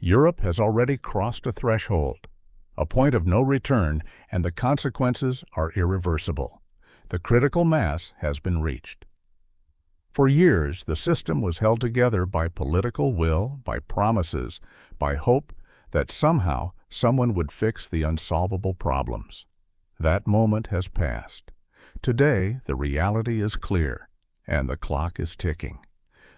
Europe has already crossed a threshold, a point of no return, and the consequences are irreversible. The critical mass has been reached. For years, the system was held together by political will, by promises, by hope that somehow someone would fix the unsolvable problems. That moment has passed. Today, the reality is clear, and the clock is ticking.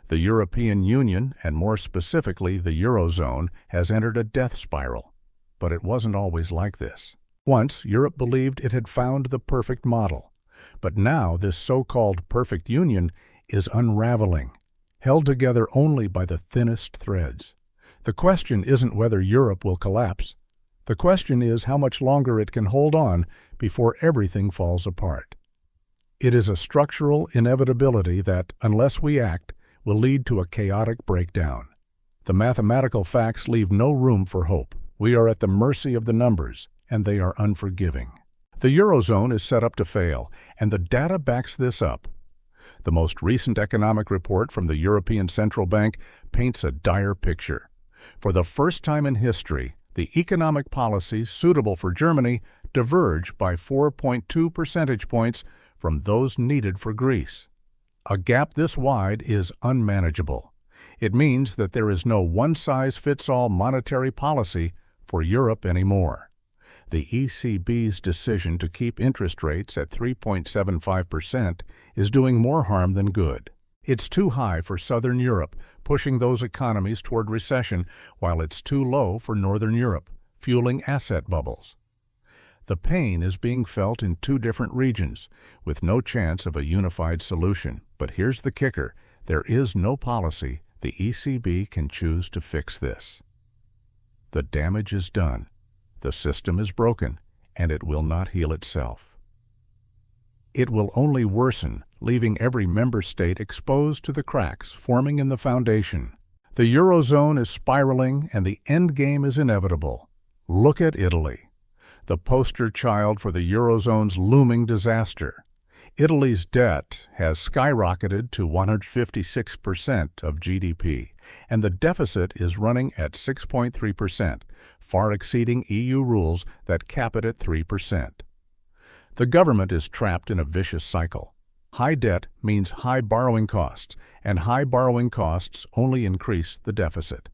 The European Union, and more specifically the Eurozone, has entered a death spiral. But it wasn't always like this. Once, Europe believed it had found the perfect model. But now, this so-called perfect union is unraveling, held together only by the thinnest threads. The question isn't whether Europe will collapse. The question is how much longer it can hold on before everything falls apart. It is a structural inevitability that, unless we act, will lead to a chaotic breakdown. The mathematical facts leave no room for hope. We are at the mercy of the numbers, and they are unforgiving. The Eurozone is set up to fail, and the data backs this up. The most recent economic report from the European Central Bank paints a dire picture. For the first time in history, the economic policies suitable for Germany diverge by 4.2 percentage points from those needed for Greece. A gap this wide is unmanageable. It means that there is no one-size-fits-all monetary policy for Europe anymore. The ECB's decision to keep interest rates at 3.75% is doing more harm than good. It's too high for Southern Europe, pushing those economies toward recession, while it's too low for Northern Europe, fueling asset bubbles. The pain is being felt in two different regions, with no chance of a unified solution. But here's the kicker: there is no policy the ECB can choose to fix this. The damage is done. The system is broken, and it will not heal itself. It will only worsen, leaving every member state exposed to the cracks forming in the foundation. The Eurozone is spiraling, and the end game is inevitable. Look at Italy, the poster child for the Eurozone's looming disaster. Italy's debt has skyrocketed to 156% of GDP, and the deficit is running at 6.3%, far exceeding EU rules that cap it at 3%. The government is trapped in a vicious cycle. High debt means high borrowing costs, and high borrowing costs only increase the deficit.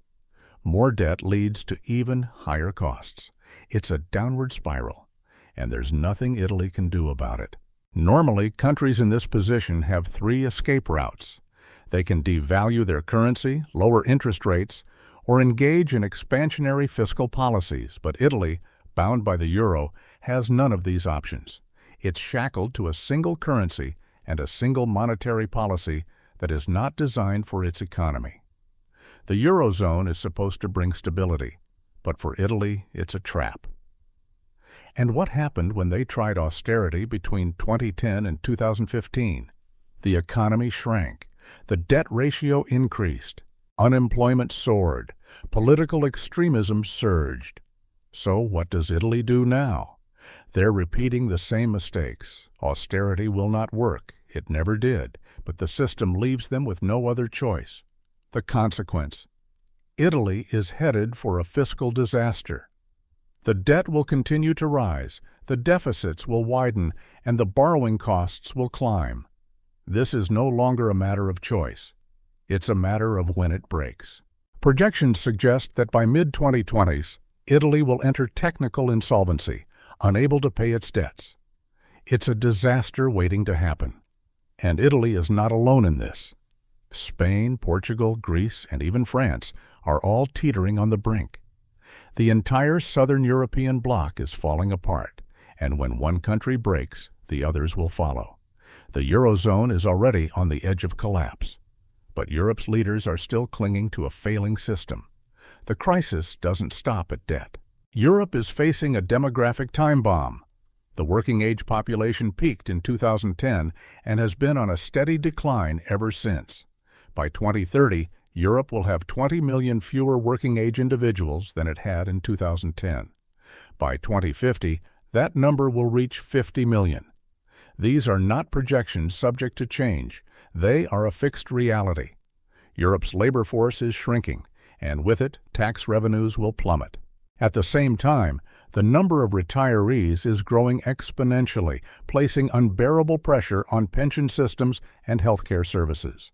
More debt leads to even higher costs. It's a downward spiral, and there's nothing Italy can do about it. Normally, countries in this position have three escape routes. They can devalue their currency, lower interest rates, or engage in expansionary fiscal policies. But Italy, bound by the euro, has none of these options. It's shackled to a single currency and a single monetary policy that is not designed for its economy. The Eurozone is supposed to bring stability, but for Italy, it's a trap. And what happened when they tried austerity between 2010 and 2015? The economy shrank, the debt ratio increased, unemployment soared, political extremism surged. So what does Italy do now? They're repeating the same mistakes. Austerity will not work. It never did, but the system leaves them with no other choice. The consequence: Italy is headed for a fiscal disaster. The debt will continue to rise, the deficits will widen, and the borrowing costs will climb. This is no longer a matter of choice. It's a matter of when it breaks. Projections suggest that by mid-2020s, Italy will enter technical insolvency, unable to pay its debts. It's a disaster waiting to happen. And Italy is not alone in this. Spain, Portugal, Greece, and even France are all teetering on the brink. The entire southern European bloc is falling apart, and when one country breaks, the others will follow. The Eurozone is already on the edge of collapse. But Europe's leaders are still clinging to a failing system. The crisis doesn't stop at debt. Europe is facing a demographic time bomb. The working-age population peaked in 2010 and has been on a steady decline ever since. By 2030, Europe will have 20 million fewer working-age individuals than it had in 2010. By 2050, that number will reach 50 million. These are not projections subject to change. They are a fixed reality. Europe's labor force is shrinking, and with it, tax revenues will plummet. At the same time, the number of retirees is growing exponentially, placing unbearable pressure on pension systems and healthcare services.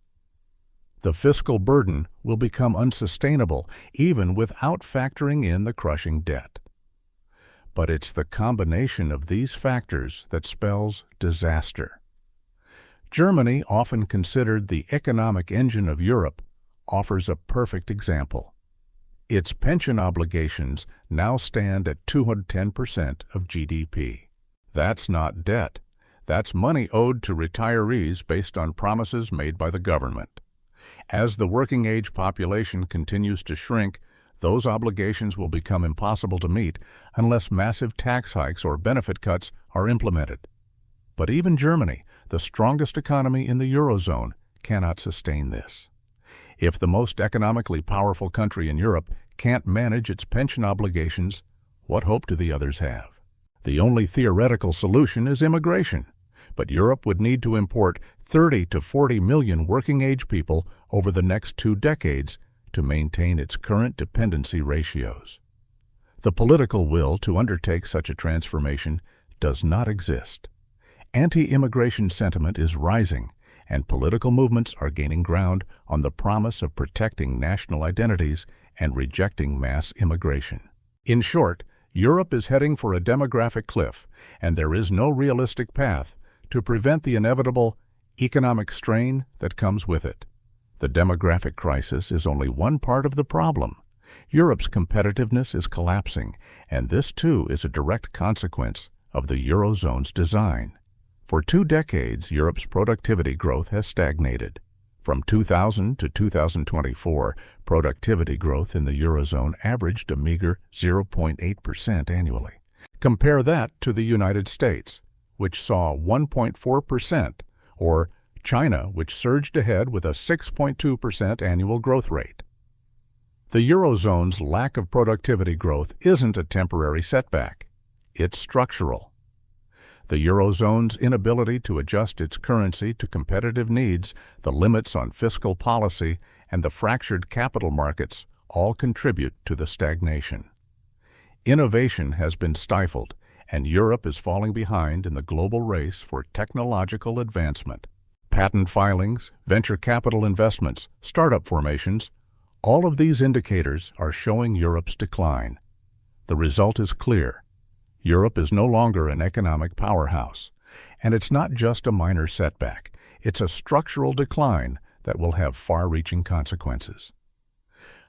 The fiscal burden will become unsustainable even without factoring in the crushing debt. But it's the combination of these factors that spells disaster. Germany, often considered the economic engine of Europe, offers a perfect example. Its pension obligations now stand at 210% of GDP. That's not debt. That's money owed to retirees based on promises made by the government. As the working-age population continues to shrink, those obligations will become impossible to meet unless massive tax hikes or benefit cuts are implemented. But even Germany, the strongest economy in the Eurozone, cannot sustain this. If the most economically powerful country in Europe can't manage its pension obligations, what hope do the others have? The only theoretical solution is immigration, but Europe would need to import 30 to 40 million working-age people over the next 2 decades to maintain its current dependency ratios. The political will to undertake such a transformation does not exist. Anti-immigration sentiment is rising, and political movements are gaining ground on the promise of protecting national identities and rejecting mass immigration. In short, Europe is heading for a demographic cliff, and there is no realistic path to prevent the inevitable economic strain that comes with it. The demographic crisis is only one part of the problem. Europe's competitiveness is collapsing, and this too is a direct consequence of the Eurozone's design. For 2 decades, Europe's productivity growth has stagnated. From 2000 to 2024, productivity growth in the Eurozone averaged a meager 0.8% annually. Compare that to the United States, which saw 1.4%, or China, which surged ahead with a 6.2% annual growth rate. The Eurozone's lack of productivity growth isn't a temporary setback. It's structural. The Eurozone's inability to adjust its currency to competitive needs, the limits on fiscal policy, and the fractured capital markets all contribute to the stagnation. Innovation has been stifled, and Europe is falling behind in the global race for technological advancement. Patent filings, venture capital investments, startup formations, all of these indicators are showing Europe's decline. The result is clear. Europe is no longer an economic powerhouse, and it's not just a minor setback. It's a structural decline that will have far-reaching consequences.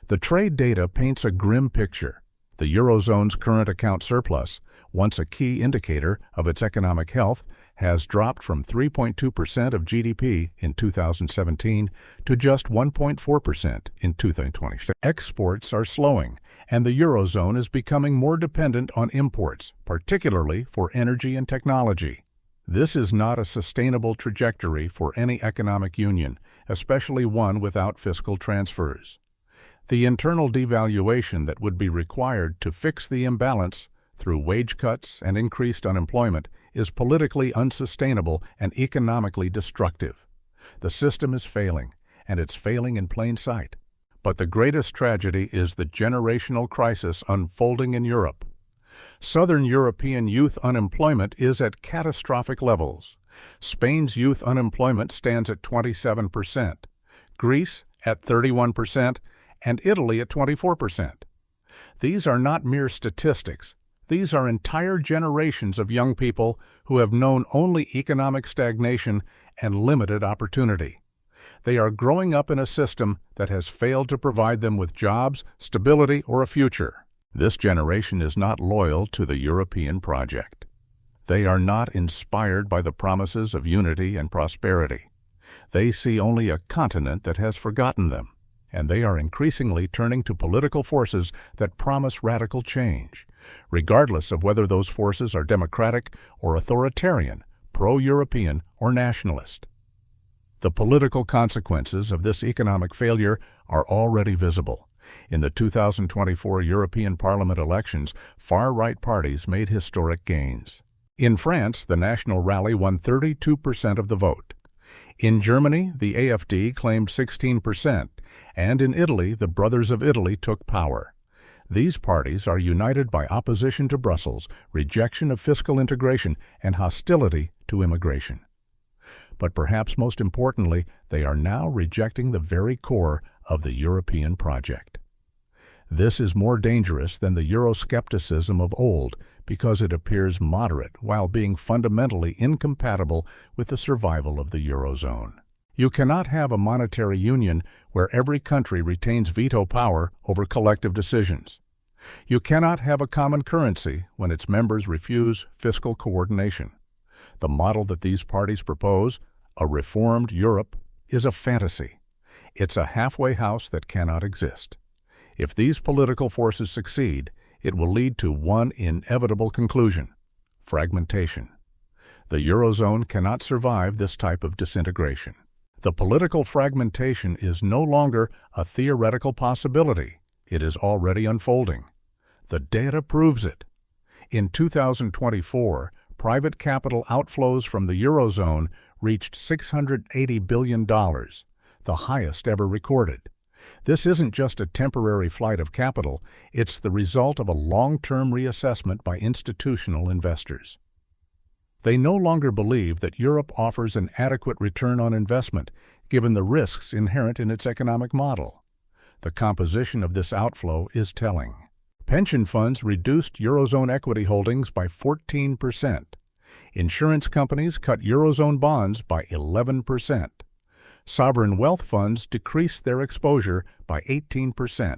The trade data paints a grim picture. The Eurozone's current account surplus, once a key indicator of its economic health, has dropped from 3.2% of GDP in 2017 to just 1.4% in 2020. Exports are slowing, and the Eurozone is becoming more dependent on imports, particularly for energy and technology. This is not a sustainable trajectory for any economic union, especially one without fiscal transfers. The internal devaluation that would be required to fix the imbalance through wage cuts and increased unemployment is politically unsustainable and economically destructive. The system is failing, and it's failing in plain sight. But the greatest tragedy is the generational crisis unfolding in Europe. Southern European youth unemployment is at catastrophic levels. Spain's youth unemployment stands at 27%, Greece at 31%, and Italy at 24%. These are not mere statistics. These are entire generations of young people who have known only economic stagnation and limited opportunity. They are growing up in a system that has failed to provide them with jobs, stability, or a future. This generation is not loyal to the European project. They are not inspired by the promises of unity and prosperity. They see only a continent that has forgotten them, and they are increasingly turning to political forces that promise radical change, regardless of whether those forces are democratic or authoritarian, pro-European or nationalist. The political consequences of this economic failure are already visible. In the 2024 European Parliament elections, far-right parties made historic gains. In France, the National Rally won 32% of the vote. In Germany, the AfD claimed 16%, and in Italy, the Brothers of Italy took power. These parties are united by opposition to Brussels, rejection of fiscal integration, and hostility to immigration. But perhaps most importantly, they are now rejecting the very core of the European project. This is more dangerous than the Euroscepticism of old because it appears moderate while being fundamentally incompatible with the survival of the Eurozone. You cannot have a monetary union where every country retains veto power over collective decisions. You cannot have a common currency when its members refuse fiscal coordination. The model that these parties propose, a reformed Europe, is a fantasy. It's a halfway house that cannot exist. If these political forces succeed, it will lead to one inevitable conclusion: fragmentation. The Eurozone cannot survive this type of disintegration. The political fragmentation is no longer a theoretical possibility. It is already unfolding. The data proves it. In 2024, private capital outflows from the Eurozone reached $680 billion, the highest ever recorded. This isn't just a temporary flight of capital, it's the result of a long-term reassessment by institutional investors. They no longer believe that Europe offers an adequate return on investment, given the risks inherent in its economic model. The composition of this outflow is telling. Pension funds reduced Eurozone equity holdings by 14%. Insurance companies cut Eurozone bonds by 11%. Sovereign wealth funds decreased their exposure by 18%.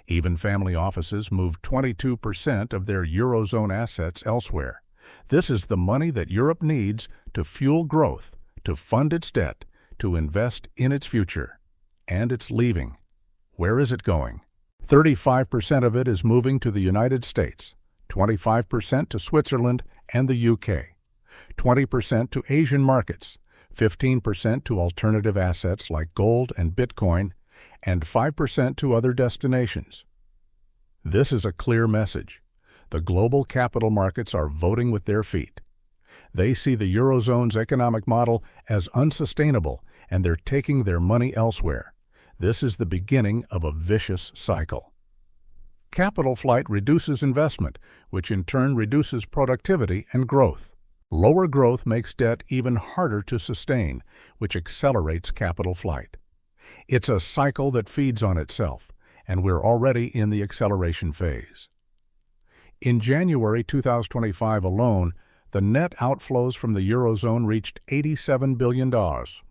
Even family offices moved 22% of their Eurozone assets elsewhere. This is the money that Europe needs to fuel growth, to fund its debt, to invest in its future. And it's leaving. Where is it going? 35% of it is moving to the United States, 25% to Switzerland and the UK, 20% to Asian markets, 15% to alternative assets like gold and Bitcoin, and 5% to other destinations. This is a clear message. The global capital markets are voting with their feet. They see the Eurozone's economic model as unsustainable, and they're taking their money elsewhere. This is the beginning of a vicious cycle. Capital flight reduces investment, which in turn reduces productivity and growth. Lower growth makes debt even harder to sustain, which accelerates capital flight. It's a cycle that feeds on itself, and we're already in the acceleration phase. In January 2025 alone, the net outflows from the Eurozone reached $87 billion,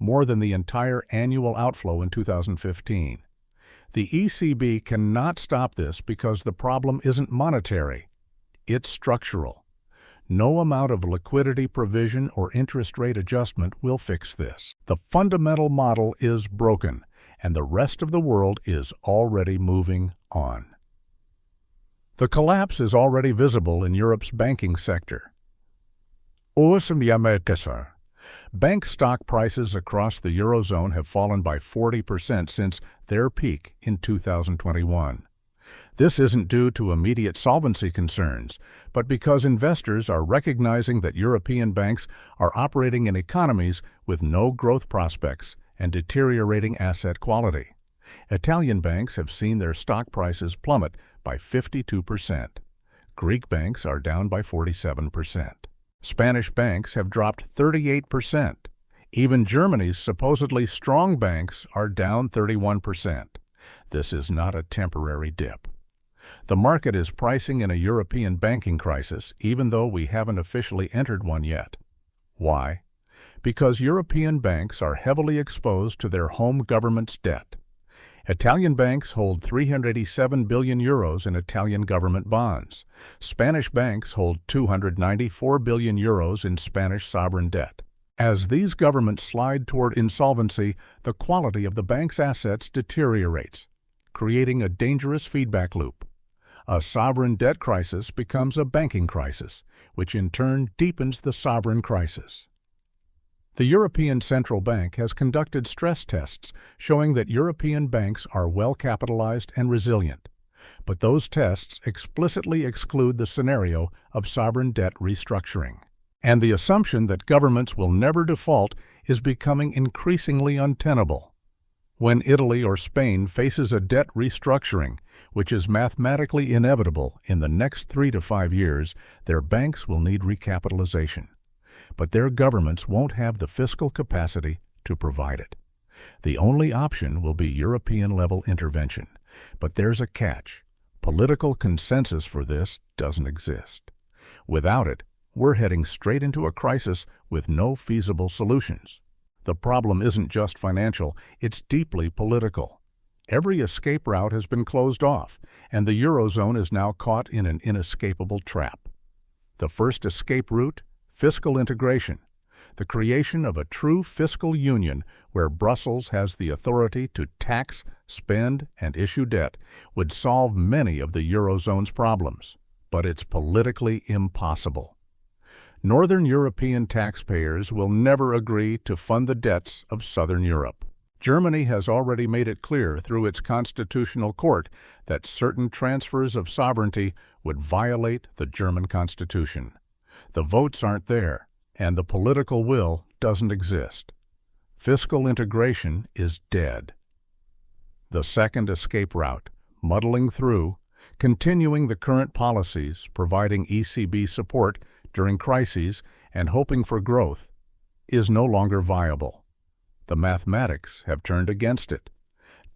more than the entire annual outflow in 2015. The ECB cannot stop this because the problem isn't monetary. It's structural. No amount of liquidity provision or interest rate adjustment will fix this. The fundamental model is broken, and the rest of the world is already moving on. The collapse is already visible in Europe's banking sector. Bank stock prices across the Eurozone have fallen by 40% since their peak in 2021. This isn't due to immediate solvency concerns, but because investors are recognizing that European banks are operating in economies with no growth prospects and deteriorating asset quality. Italian banks have seen their stock prices plummet by 52%. Greek banks are down by 47%. Spanish banks have dropped 38%. Even Germany's supposedly strong banks are down 31%. This is not a temporary dip. The market is pricing in a European banking crisis, even though we haven't officially entered one yet. Why? Because European banks are heavily exposed to their home government's debt. Italian banks hold 387 billion euros in Italian government bonds. Spanish banks hold 294 billion euros in Spanish sovereign debt. As these governments slide toward insolvency, the quality of the bank's assets deteriorates, creating a dangerous feedback loop. A sovereign debt crisis becomes a banking crisis, which in turn deepens the sovereign crisis. The European Central Bank has conducted stress tests showing that European banks are well capitalized and resilient, but those tests explicitly exclude the scenario of sovereign debt restructuring. And the assumption that governments will never default is becoming increasingly untenable. When Italy or Spain faces a debt restructuring, which is mathematically inevitable in the next 3 to 5 years, their banks will need recapitalization. But their governments won't have the fiscal capacity to provide it. The only option will be European-level intervention. But there's a catch. Political consensus for this doesn't exist. Without it, we're heading straight into a crisis with no feasible solutions. The problem isn't just financial, it's deeply political. Every escape route has been closed off, and the Eurozone is now caught in an inescapable trap. The first escape route: fiscal integration. The creation of a true fiscal union where Brussels has the authority to tax, spend, and issue debt would solve many of the Eurozone's problems. But it's politically impossible. Northern European taxpayers will never agree to fund the debts of Southern Europe. Germany has already made it clear through its constitutional court that certain transfers of sovereignty would violate the German constitution. The votes aren't there, and the political will doesn't exist. Fiscal integration is dead. The second escape route: muddling through, continuing the current policies, providing ECB support during crises, and hoping for growth, is no longer viable. The mathematics have turned against it.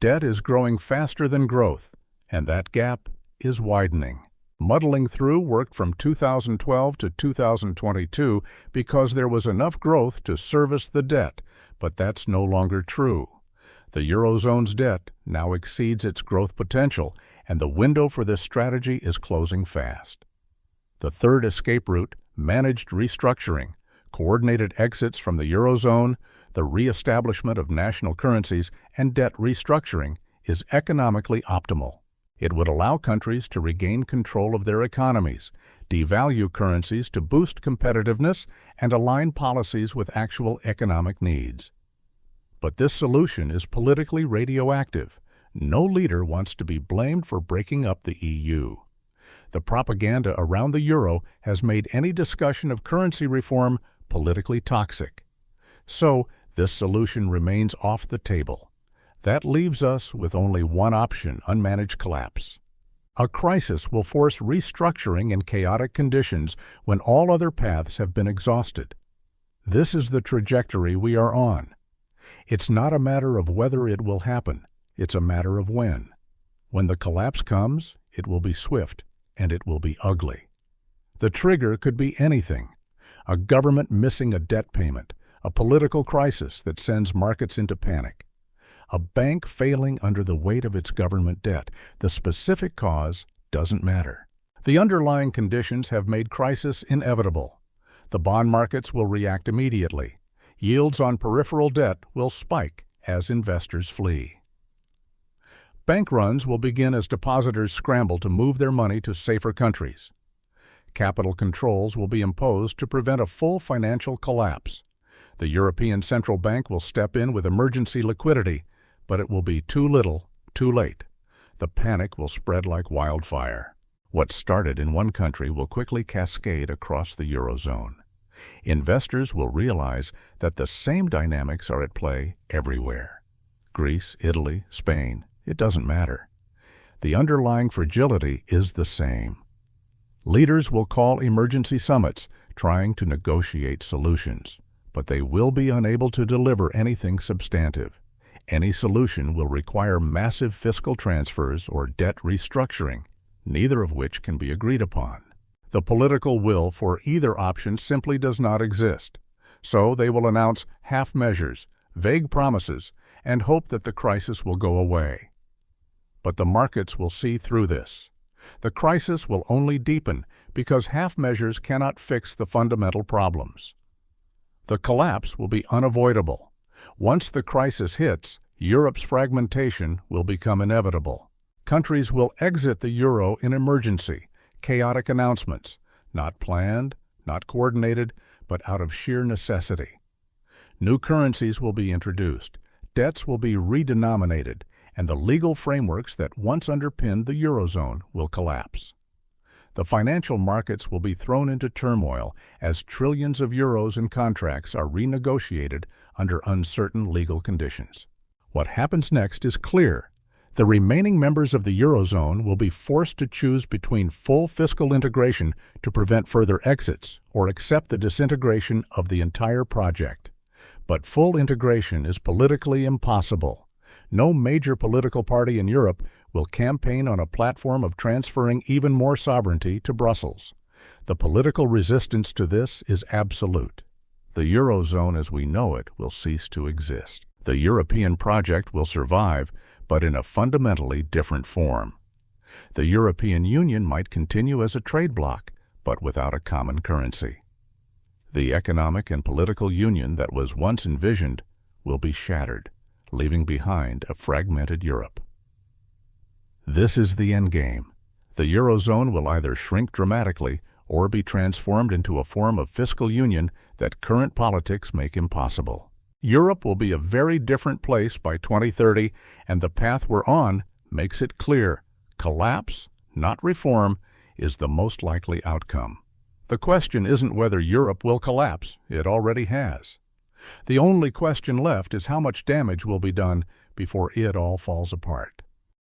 Debt is growing faster than growth, and that gap is widening. Muddling through worked from 2012 to 2022 because there was enough growth to service the debt, but that's no longer true. The Eurozone's debt now exceeds its growth potential, and the window for this strategy is closing fast. The third escape route: managed restructuring, coordinated exits from the Eurozone, the re-establishment of national currencies, and debt restructuring, is economically optimal. It would allow countries to regain control of their economies, devalue currencies to boost competitiveness, and align policies with actual economic needs. But this solution is politically radioactive. No leader wants to be blamed for breaking up the EU. The propaganda around the euro has made any discussion of currency reform politically toxic. So, this solution remains off the table. That leaves us with only one option: unmanaged collapse. A crisis will force restructuring in chaotic conditions when all other paths have been exhausted. This is the trajectory we are on. It's not a matter of whether it will happen, it's a matter of when. When the collapse comes, it will be swift, and it will be ugly. The trigger could be anything: a government missing a debt payment, a political crisis that sends markets into panic, a bank failing under the weight of its government debt. The specific cause doesn't matter. The underlying conditions have made crisis inevitable. The bond markets will react immediately. Yields on peripheral debt will spike as investors flee. Bank runs will begin as depositors scramble to move their money to safer countries. Capital controls will be imposed to prevent a full financial collapse. The European Central Bank will step in with emergency liquidity, but it will be too little, too late. The panic will spread like wildfire. What started in one country will quickly cascade across the Eurozone. Investors will realize that the same dynamics are at play everywhere. Greece, Italy, Spain, it doesn't matter. The underlying fragility is the same. Leaders will call emergency summits, trying to negotiate solutions, but they will be unable to deliver anything substantive. Any solution will require massive fiscal transfers or debt restructuring, neither of which can be agreed upon. The political will for either option simply does not exist, so they will announce half measures, vague promises, and hope that the crisis will go away. But the markets will see through this. The crisis will only deepen because half measures cannot fix the fundamental problems. The collapse will be unavoidable. Once the crisis hits, Europe's fragmentation will become inevitable. Countries will exit the euro in emergency, chaotic announcements, not planned, not coordinated, but out of sheer necessity. New currencies will be introduced, debts will be redenominated, and the legal frameworks that once underpinned the Eurozone will collapse. The financial markets will be thrown into turmoil as trillions of euros in contracts are renegotiated under uncertain legal conditions. What happens next is clear. The remaining members of the Eurozone will be forced to choose between full fiscal integration to prevent further exits or accept the disintegration of the entire project. But full integration is politically impossible. No major political party in Europe will campaign on a platform of transferring even more sovereignty to Brussels. The political resistance to this is absolute. The Eurozone as we know it will cease to exist. The European project will survive, but in a fundamentally different form. The European Union might continue as a trade bloc, but without a common currency. The economic and political union that was once envisioned will be shattered, leaving behind a fragmented Europe. This is the endgame. The Eurozone will either shrink dramatically or be transformed into a form of fiscal union that current politics make impossible. Europe will be a very different place by 2030, and the path we're on makes it clear. Collapse, not reform, is the most likely outcome. The question isn't whether Europe will collapse. It already has. The only question left is how much damage will be done before it all falls apart.